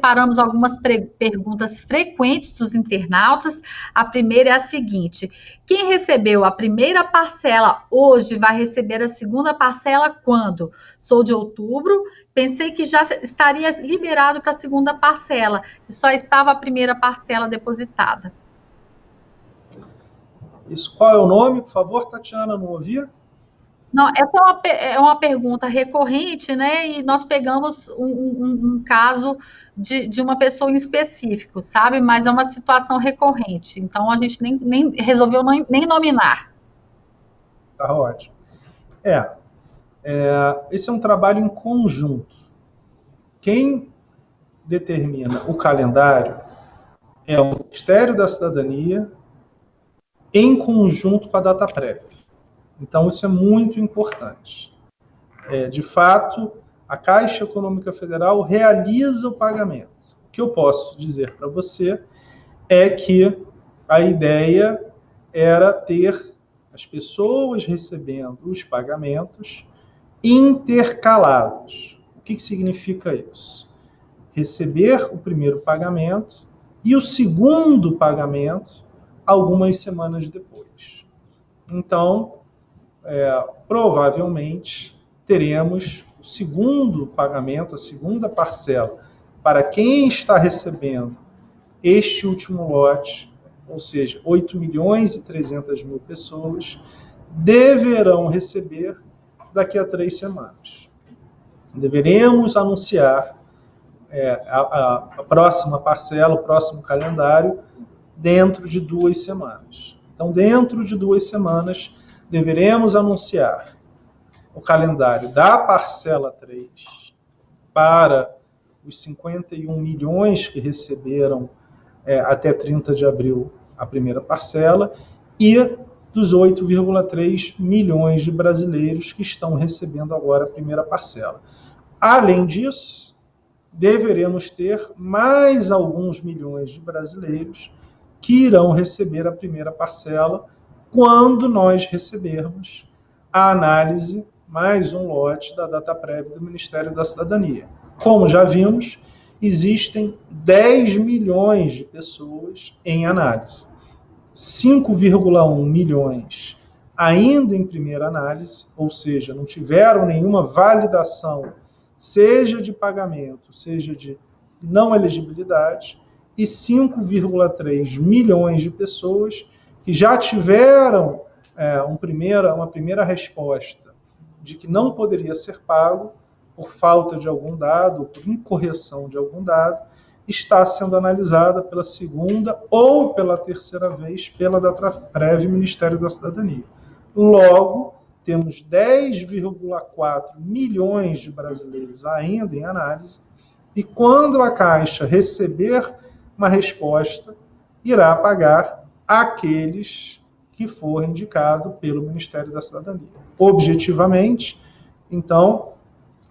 separamos algumas perguntas frequentes dos internautas. A primeira é a seguinte: quem recebeu a primeira parcela hoje vai receber a segunda parcela quando? Sou de outubro, pensei que já estaria liberado para a segunda parcela e só estava a primeira parcela depositada. Isso, qual é o nome, por favor, Tatiana, não ouvi? Não, essa é uma pergunta recorrente, né? E nós pegamos um caso de uma pessoa em específico, sabe? Mas é uma situação recorrente. Então a gente nem resolveu nem nominar. Tá ótimo. Esse é um trabalho em conjunto. Quem determina o calendário é o Ministério da Cidadania em conjunto com a DataPrev. Então, isso é muito importante. De fato, a Caixa Econômica Federal realiza o pagamento. O que eu posso dizer para você é que a ideia era ter as pessoas recebendo os pagamentos intercalados. O que significa isso? Receber o primeiro pagamento e o segundo pagamento algumas semanas depois. Então, provavelmente teremos o segundo pagamento, a segunda parcela, para quem está recebendo este último lote, ou seja, 8.300.000 pessoas, deverão receber daqui a 3 semanas. Deveremos anunciar a próxima parcela, o próximo calendário, dentro de 2 semanas. Então, dentro de 2 semanas, deveremos anunciar o calendário da parcela 3 para os 51 milhões que receberam até 30 de abril a primeira parcela e dos 8,3 milhões de brasileiros que estão recebendo agora a primeira parcela. Além disso, deveremos ter mais alguns milhões de brasileiros que irão receber a primeira parcela quando nós recebermos a análise, mais um lote da DataPrev do Ministério da Cidadania. Como já vimos, existem 10 milhões de pessoas em análise. 5,1 milhões ainda em primeira análise, ou seja, não tiveram nenhuma validação, seja de pagamento, seja de não elegibilidade, e 5,3 milhões de pessoas que já tiveram uma primeira resposta de que não poderia ser pago por falta de algum dado, ou por incorreção de algum dado, está sendo analisada pela segunda ou pela terceira vez pela DataPrev Ministério da Cidadania. Logo, temos 10,4 milhões de brasileiros ainda em análise, e quando a Caixa receber uma resposta, irá pagar aqueles que for indicado pelo Ministério da Cidadania. Objetivamente, então,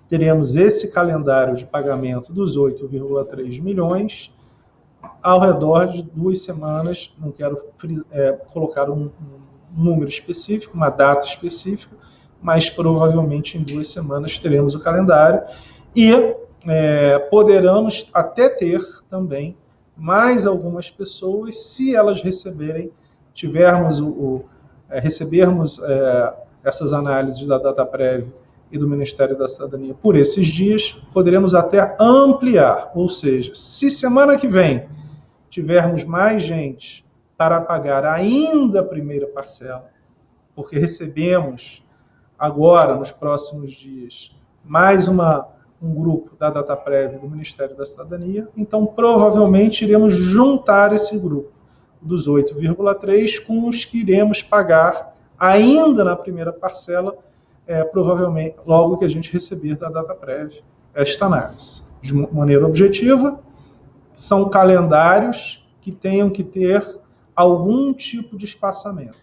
teremos esse calendário de pagamento dos 8,3 milhões ao redor de 2 semanas, não quero colocar um número específico, uma data específica, mas provavelmente em 2 semanas teremos o calendário e poderemos até ter também mais algumas pessoas, se elas recebermos essas análises da DataPrev e do Ministério da Cidadania por esses dias, poderemos até ampliar, ou seja, se semana que vem tivermos mais gente para pagar ainda a primeira parcela, porque recebemos agora, nos próximos dias, mais um grupo da DataPrev do Ministério da Cidadania, então provavelmente iremos juntar esse grupo dos 8,3 com os que iremos pagar ainda na primeira parcela, provavelmente logo que a gente receber da DataPrev esta análise. De maneira objetiva, são calendários que tenham que ter algum tipo de espaçamento.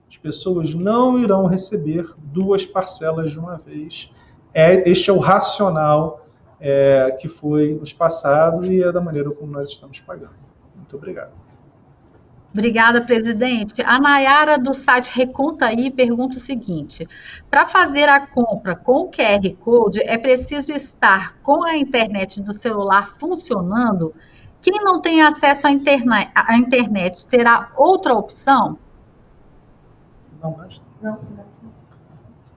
As pessoas não irão receber 2 parcelas de uma vez. Este é o racional que foi nos passado e é da maneira como nós estamos pagando. Muito obrigado. Obrigada, presidente. A Nayara, do site Recontaí, pergunta o seguinte: para fazer a compra com o QR Code, é preciso estar com a internet do celular funcionando? Quem não tem acesso à internet terá outra opção? Não basta.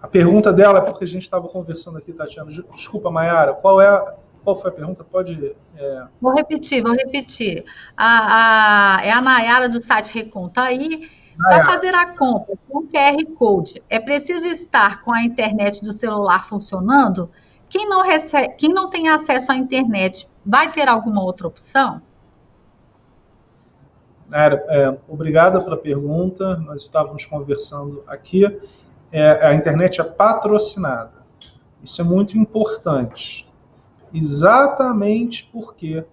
A pergunta dela é porque a gente estava conversando aqui, Tatiana. Desculpa, Mayara, qual foi a pergunta? Pode. Vou repetir. É a Nayara do site Recontaí. Para fazer a compra com QR Code, é preciso estar com a internet do celular funcionando? Quem não tem acesso à internet, vai ter alguma outra opção? Nayara, obrigada pela pergunta. Nós estávamos conversando aqui. A internet é patrocinada. Isso é muito importante. Exatamente porque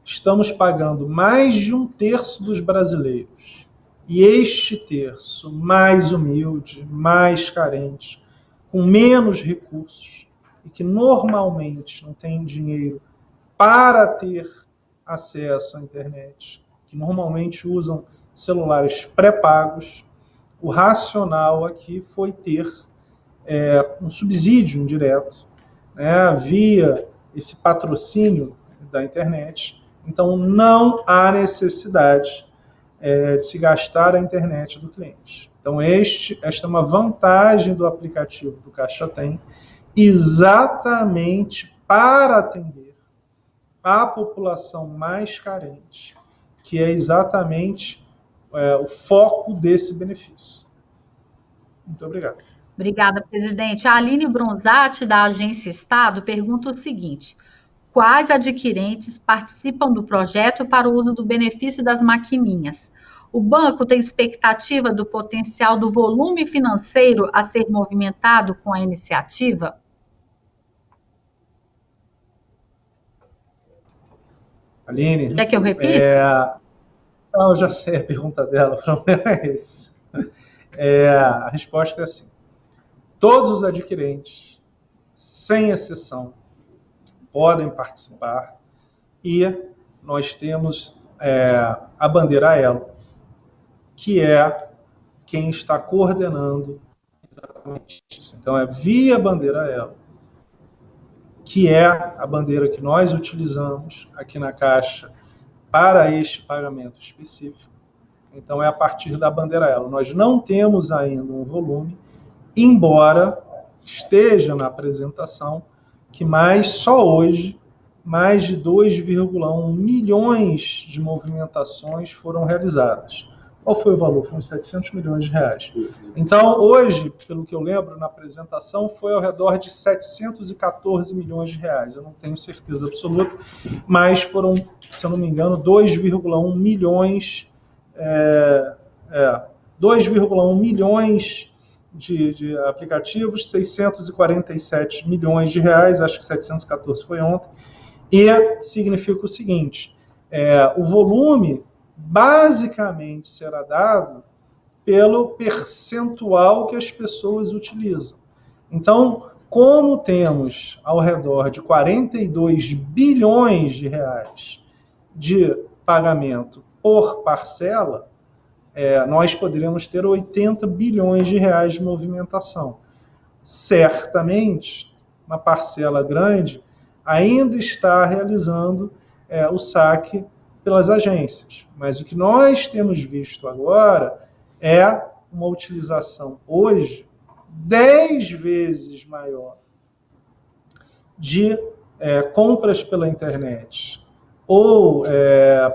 estamos pagando mais de 1/3 dos brasileiros. E este terço mais humilde, mais carente, com menos recursos, e que normalmente não tem dinheiro para ter acesso à internet, que normalmente usam celulares pré-pagos, o racional aqui foi ter um subsídio indireto, né, via esse patrocínio da internet. Então, não há necessidade de se gastar a internet do cliente. Então, esta é uma vantagem do aplicativo do Caixa Tem, exatamente para atender a população mais carente, que é exatamente o foco desse benefício. Muito obrigado. Obrigada, presidente. A Aline Bronzatti, da Agência Estado, pergunta o seguinte: quais adquirentes participam do projeto para o uso do benefício das maquininhas? O banco tem expectativa do potencial do volume financeiro a ser movimentado com a iniciativa? Aline... Quer que eu repita? Não, eu já sei a pergunta dela, o problema é esse. A resposta é assim: todos os adquirentes, sem exceção, podem participar, e nós temos a bandeira Elo, que é quem está coordenando exatamente isso. Então, é via bandeira Elo, que é a bandeira que nós utilizamos aqui na Caixa para este pagamento específico. Então, é a partir da bandeira Elo. Nós não temos ainda um volume, embora esteja na apresentação que só hoje, mais de 2,1 milhões de movimentações foram realizadas. Qual foi o valor? Foram 700 milhões de reais. Então, hoje, pelo que eu lembro, na apresentação, foi ao redor de 714 milhões de reais. Eu não tenho certeza absoluta, mas foram, se eu não me engano, 2,1 milhões... 2,1 milhões de aplicativos, 647 milhões de reais, acho que 714 foi ontem, e significa o seguinte: o volume basicamente será dado pelo percentual que as pessoas utilizam. Então, como temos ao redor de 42 bilhões de reais de pagamento por parcela, nós poderíamos ter 80 bilhões de reais de movimentação. Certamente, uma parcela grande ainda está realizando o saque pelas agências. Mas o que nós temos visto agora é uma utilização hoje 10 vezes maior de compras pela internet ou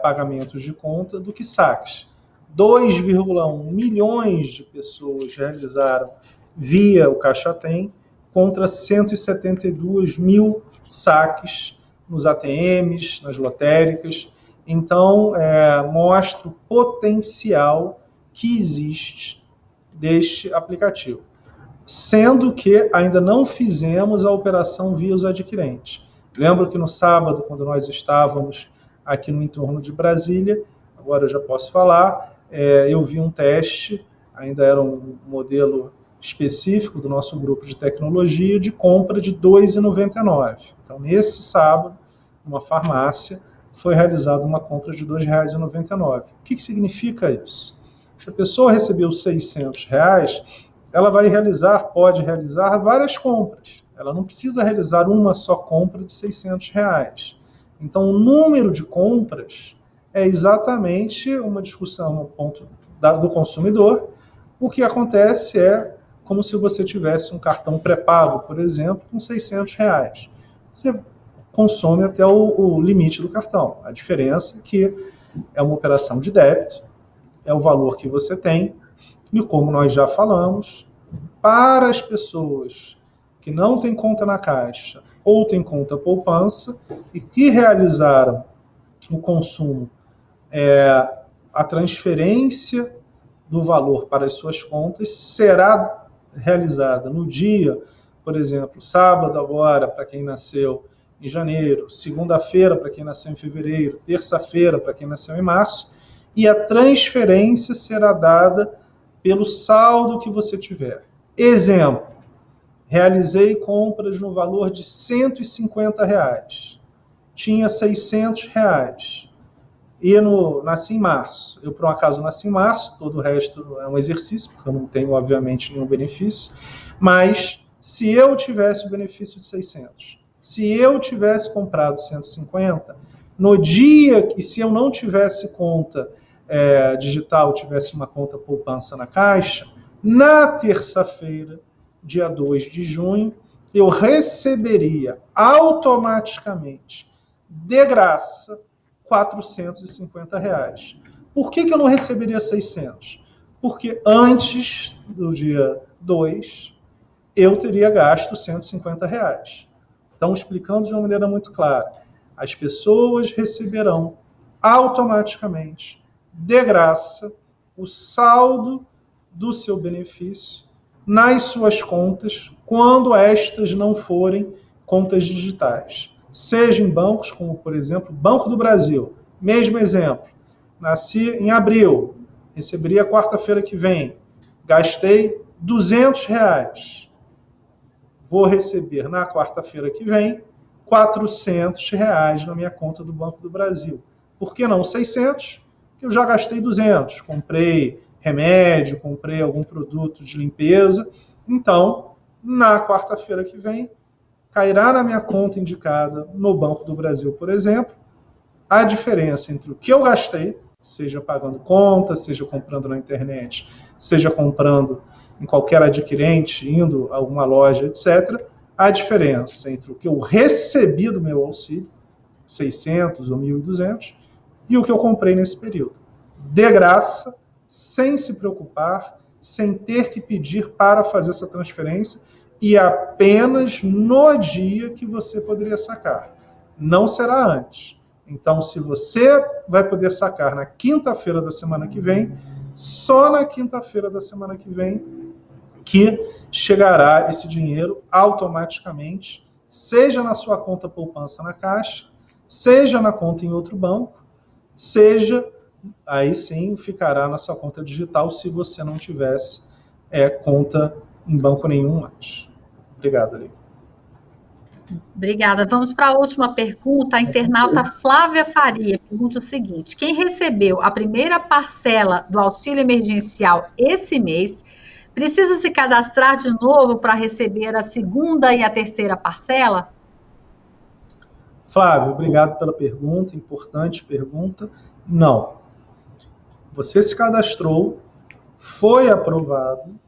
pagamentos de conta do que saques. 2,1 milhões de pessoas realizaram via o Caixa Tem, contra 172 mil saques nos ATMs, nas lotéricas. Então, mostra o potencial que existe deste aplicativo. Sendo que ainda não fizemos a operação via os adquirentes. Lembro que no sábado, quando nós estávamos aqui no entorno de Brasília, agora eu já posso falar, eu vi um teste, ainda era um modelo específico do nosso grupo de tecnologia, de compra de R$ 2,99. Então, nesse sábado, uma farmácia foi realizada uma compra de R$ 2,99. O que significa isso? Se a pessoa recebeu R$ 600, ela pode realizar várias compras. Ela não precisa realizar uma só compra de R$ 600. Então, o número de compras é exatamente uma discussão no ponto do consumidor. O que acontece é como se você tivesse um cartão pré-pago, por exemplo, com R$ 600. Você consome até o limite do cartão. A diferença é que é uma operação de débito, é o valor que você tem, e como nós já falamos, para as pessoas que não têm conta na Caixa ou têm conta poupança e que realizaram o consumo, a transferência do valor para as suas contas será realizada no dia, por exemplo, sábado agora, para quem nasceu em janeiro, segunda-feira para quem nasceu em fevereiro, terça-feira para quem nasceu em março, e a transferência será dada pelo saldo que você tiver. Exemplo, realizei compras no valor de R$ 150, tinha R$ 600, e nasci em março. Eu, por um acaso, nasci em março, todo o resto é um exercício, porque eu não tenho, obviamente, nenhum benefício, mas se eu tivesse o benefício de 600, se eu tivesse comprado 150, no dia, e se eu não tivesse conta digital, tivesse uma conta poupança na Caixa, na terça-feira, dia 2 de junho, eu receberia automaticamente, de graça, R$ 450. Por que eu não receberia 600? Porque antes do dia 2, eu teria gasto R$ 150. Então, explicando de uma maneira muito clara, as pessoas receberão automaticamente, de graça, o saldo do seu benefício nas suas contas, quando estas não forem contas digitais. Seja em bancos, como, por exemplo, Banco do Brasil. Mesmo exemplo, nasci em abril, receberia quarta-feira que vem, gastei R$ 200. Vou receber na quarta-feira que vem R$ 400 na minha conta do Banco do Brasil. Por que não 600? Porque eu já gastei 200. Comprei remédio, comprei algum produto de limpeza. Então, na quarta-feira que vem, cairá na minha conta indicada no Banco do Brasil, por exemplo, a diferença entre o que eu gastei, seja pagando conta, seja comprando na internet, seja comprando em qualquer adquirente, indo a alguma loja, etc., a diferença entre o que eu recebi do meu auxílio, 600 ou 1.200, e o que eu comprei nesse período. De graça, sem se preocupar, sem ter que pedir para fazer essa transferência, e apenas no dia que você poderia sacar. Não será antes. Então, se você vai poder sacar na quinta-feira da semana que vem, só na quinta-feira da semana que vem que chegará esse dinheiro automaticamente, seja na sua conta poupança na Caixa, seja na conta em outro banco, seja, aí sim, ficará na sua conta digital se você não tivesse conta em banco nenhum mais. Obrigado, Ali. Obrigada. Vamos para a última pergunta. A internauta Flávia Faria pergunta o seguinte: quem recebeu a primeira parcela do auxílio emergencial esse mês precisa se cadastrar de novo para receber a segunda e a terceira parcela? Flávio, obrigado pela pergunta, importante pergunta. Não. Você se cadastrou, foi aprovado,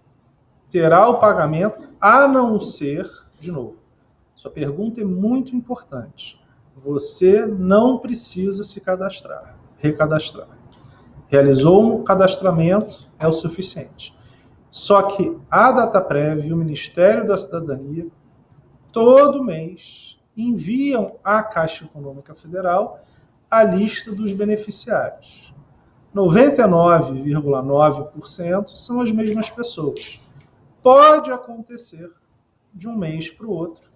terá o pagamento, a não ser, de novo, sua pergunta é muito importante. Você não precisa se recadastrar. Realizou um cadastramento, é o suficiente. Só que a Dataprev e o Ministério da Cidadania, todo mês, enviam à Caixa Econômica Federal a lista dos beneficiários. 99,9% são as mesmas pessoas. Pode acontecer, de um mês para o outro,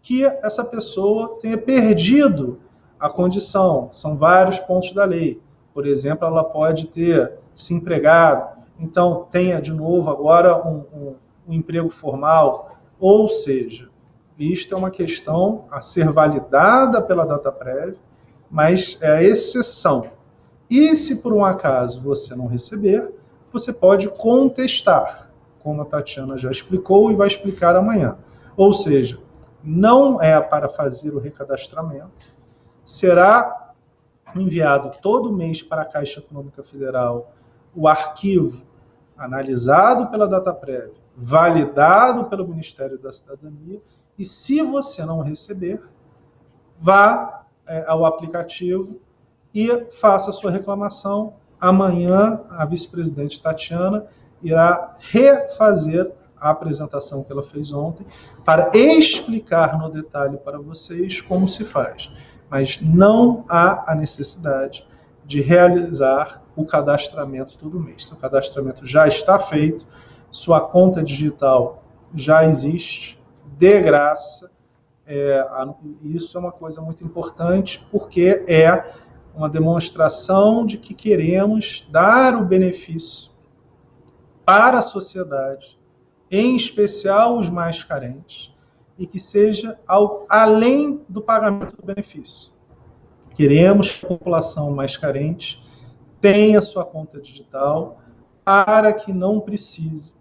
que essa pessoa tenha perdido a condição. São vários pontos da lei. Por exemplo, ela pode ter se empregado, então tenha de novo agora um emprego formal. Ou seja, isto é uma questão a ser validada pela Dataprev mas é a exceção. E se por um acaso você não receber, você pode contestar, como a Tatiana já explicou e vai explicar amanhã. Ou seja, não é para fazer o recadastramento, será enviado todo mês para a Caixa Econômica Federal o arquivo analisado pela Dataprev, validado pelo Ministério da Cidadania, e se você não receber, vá ao aplicativo e faça a sua reclamação. Amanhã, a vice-presidente Tatiana irá refazer a apresentação que ela fez ontem para explicar no detalhe para vocês como se faz. Mas não há a necessidade de realizar o cadastramento todo mês. Seu cadastramento já está feito, sua conta digital já existe, de graça. Isso é uma coisa muito importante, porque é uma demonstração de que queremos dar o benefício para a sociedade, em especial os mais carentes, e que seja além do pagamento do benefício. Queremos que a população mais carente tenha sua conta digital para que não precise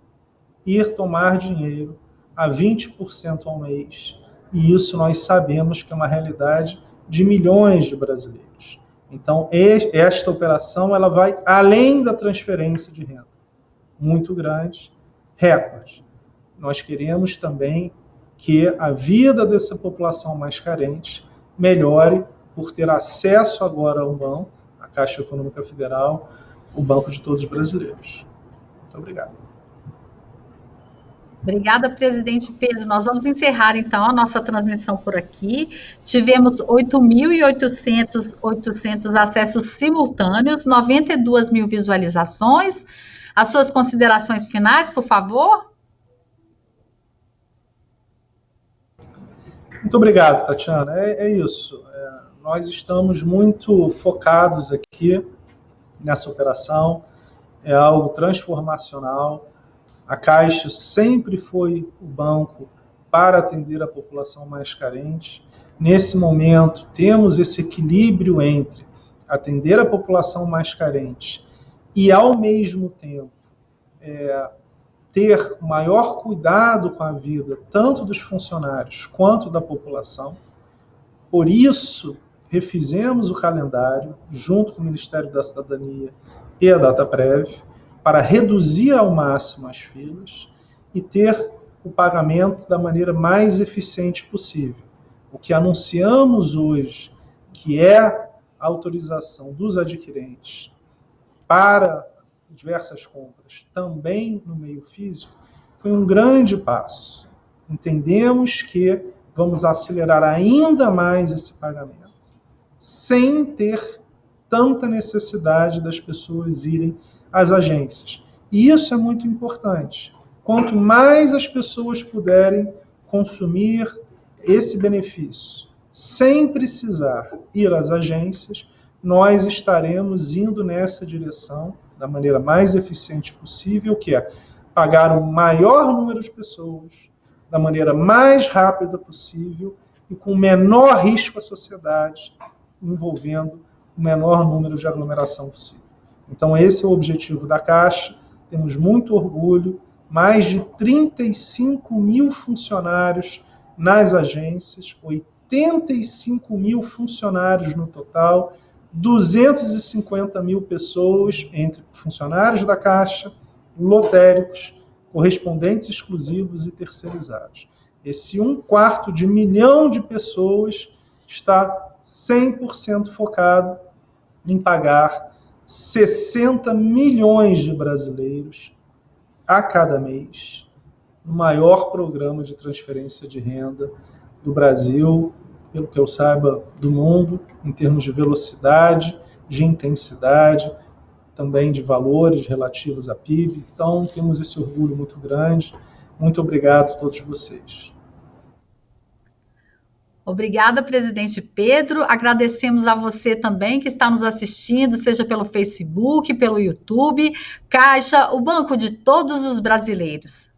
ir tomar dinheiro a 20% ao mês. E isso nós sabemos que é uma realidade de milhões de brasileiros. Então, esta operação ela vai além da transferência de renda. Muito grande, recorde. Nós queremos também que a vida dessa população mais carente melhore por ter acesso agora a um banco, a Caixa Econômica Federal, o banco de todos os brasileiros. Muito obrigado. Obrigada, presidente Pedro. Nós vamos encerrar, então, a nossa transmissão por aqui. Tivemos 8.800 acessos simultâneos, 92 mil visualizações. As suas considerações finais, por favor? Muito obrigado, Tatiana. É isso. Nós estamos muito focados aqui nessa operação. É algo transformacional. A Caixa sempre foi o banco para atender a população mais carente. Nesse momento, temos esse equilíbrio entre atender a população mais carente e, ao mesmo tempo, ter maior cuidado com a vida, tanto dos funcionários quanto da população. Por isso, refizemos o calendário, junto com o Ministério da Cidadania e a Dataprev, para reduzir ao máximo as filas e ter o pagamento da maneira mais eficiente possível. O que anunciamos hoje, que é a autorização dos adquirentes para diversas compras, também no meio físico, foi um grande passo. Entendemos que vamos acelerar ainda mais esse pagamento, sem ter tanta necessidade das pessoas irem às agências. E isso é muito importante. Quanto mais as pessoas puderem consumir esse benefício sem precisar ir às agências, nós estaremos indo nessa direção da maneira mais eficiente possível, que é pagar o maior número de pessoas da maneira mais rápida possível e com o menor risco à sociedade, envolvendo o menor número de aglomeração possível. Então, esse é o objetivo da Caixa. Temos muito orgulho, mais de 35 mil funcionários nas agências, 85 mil funcionários no total, 250 mil pessoas entre funcionários da Caixa, lotéricos, correspondentes exclusivos e terceirizados. Esse 1/4 milhão de pessoas está 100% focado em pagar 60 milhões de brasileiros a cada mês, no maior programa de transferência de renda do Brasil, pelo que eu saiba, do mundo, em termos de velocidade, de intensidade, também de valores relativos à PIB. Então, temos esse orgulho muito grande. Muito obrigado a todos vocês. Obrigada, presidente Pedro. Agradecemos a você também que está nos assistindo, seja pelo Facebook, pelo YouTube. Caixa, o banco de todos os brasileiros.